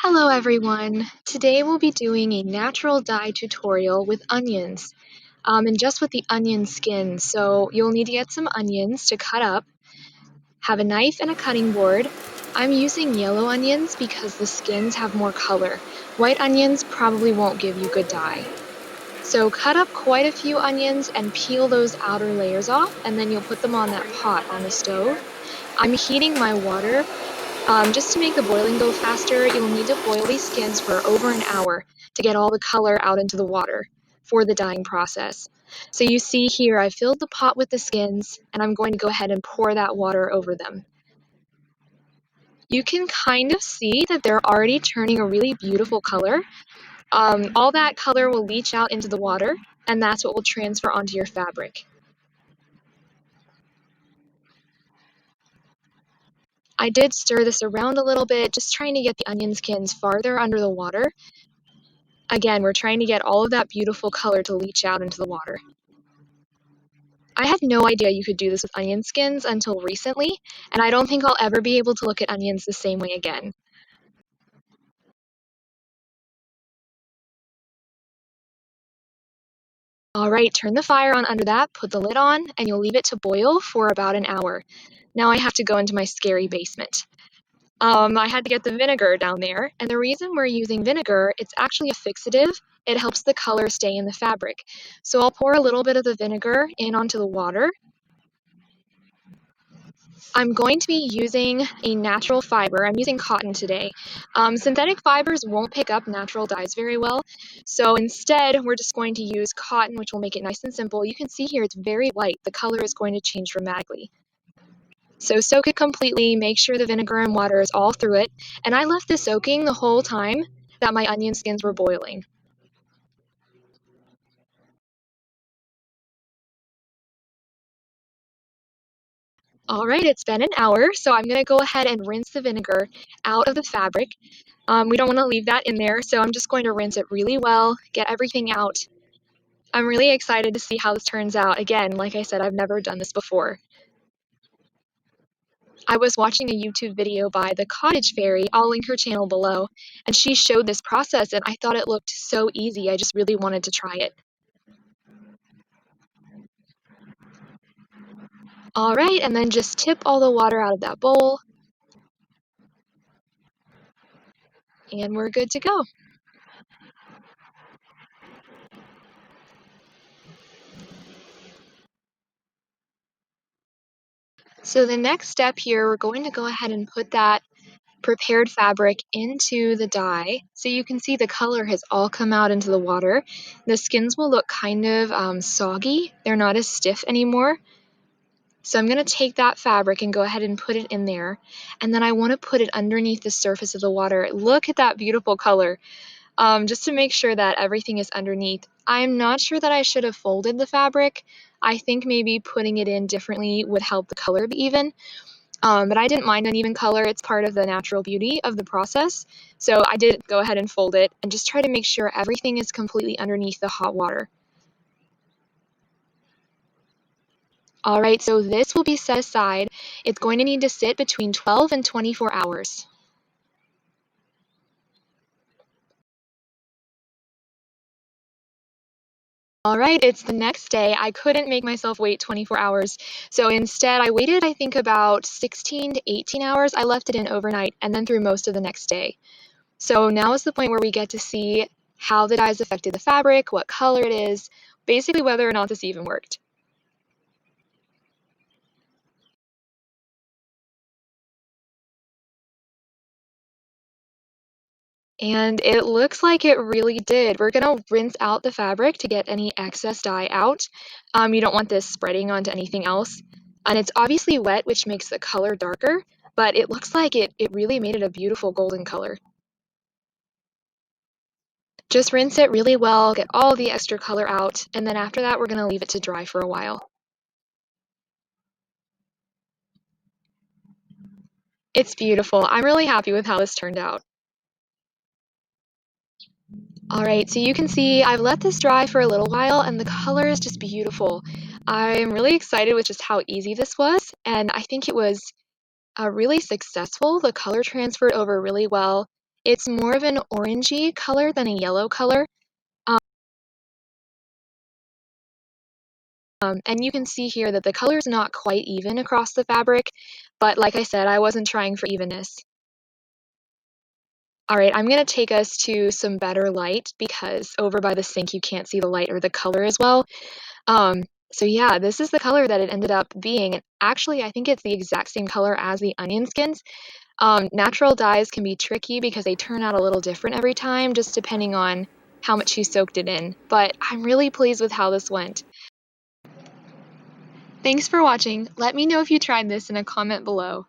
Hello everyone! Today we'll be doing a natural dye tutorial with onions, and just with the onion skin. So you'll need to get some onions to cut up, have a knife and a cutting board. I'm using yellow onions because the skins have more color. White onions probably won't give you good dye. So cut up quite a few onions and peel those outer layers off, and then you'll put them on that pot on the stove. I'm heating my water. Just to make the boiling go faster, you'll need to boil these skins for over an hour to get all the color out into the water for the dyeing process. So you see here, I filled the pot with the skins, and I'm going to go ahead and pour that water over them. You can kind of see that they're already turning a really beautiful color. All that color will leach out into the water, and that's what will transfer onto your fabric. I did stir this around a little bit, just trying to get the onion skins farther under the water. Again, we're trying to get all of that beautiful color to leach out into the water. I had no idea you could do this with onion skins until recently, and I don't think I'll ever be able to look at onions the same way again. Alright, turn the fire on under that, put the lid on, and you'll leave it to boil for about an hour. Now I have to go into my scary basement. I had to get the vinegar down there, and the reason we're using vinegar, it's actually a fixative. It helps the color stay in the fabric. So I'll pour a little bit of the vinegar in onto the water. I'm going to be using a natural fiber. I'm using cotton today. Synthetic fibers won't pick up natural dyes very well, so instead we're just going to use cotton, which will make it nice and simple. You can see here it's very light. The color is going to change dramatically. So soak it completely, make sure the vinegar and water is all through it, and I left this soaking the whole time that my onion skins were boiling. All right, it's been an hour, so I'm going to go ahead and rinse the vinegar out of the fabric. We don't want to leave that in there, so I'm just going to rinse it really well, get everything out. I'm really excited to see how this turns out. Again, like I said, I've never done this before. I was watching a YouTube video by the Cottage Fairy, I'll link her channel below, and she showed this process and I thought it looked so easy. I just really wanted to try it. All right, and then just tip all the water out of that bowl, and we're good to go. So the next step here, we're going to go ahead and put that prepared fabric into the dye. So you can see the color has all come out into the water. The skins will look kind of soggy. They're not as stiff anymore. So I'm going to take that fabric and go ahead and put it in there. And then I want to put it underneath the surface of the water. Look at that beautiful color. Just to make sure that everything is underneath. I'm not sure that I should have folded the fabric. I think maybe putting it in differently would help the color be even. But I didn't mind uneven color. It's part of the natural beauty of the process. So I did go ahead and fold it and just try to make sure everything is completely underneath the hot water. All right, so this will be set aside. It's going to need to sit between 12 and 24 hours. All right, it's the next day. I couldn't make myself wait 24 hours. So instead, I waited, I think, about 16 to 18 hours. I left it in overnight and then through most of the next day. So now is the point where we get to see how the dyes affected the fabric, what color it is, basically whether or not this even worked. And it looks like it really did. We're going to rinse out the fabric to get any excess dye out. You don't want this spreading onto anything else. And it's obviously wet, which makes the color darker, but it looks like it really made it a beautiful golden color. Just rinse it really well, get all the extra color out, and then after that, we're going to leave it to dry for a while. It's beautiful. I'm really happy with how this turned out. All right, so you can see I've let this dry for a little while and the color is just beautiful. I'm really excited with just how easy this was, and I think it was really successful. The color transferred over really well. It's more of an orangey color than a yellow color. And you can see here that the color is not quite even across the fabric, but like I said, I wasn't trying for evenness. All right, I'm gonna take us to some better light because over by the sink you can't see the light or the color as well. Um, so yeah, this is the color that it ended up being. And actually, I think it's the exact same color as the onion skins. Natural dyes can be tricky because they turn out a little different every time, just depending on how much you soaked it in. But I'm really pleased with how this went. Thanks for watching. Let me know if you tried this in a comment below.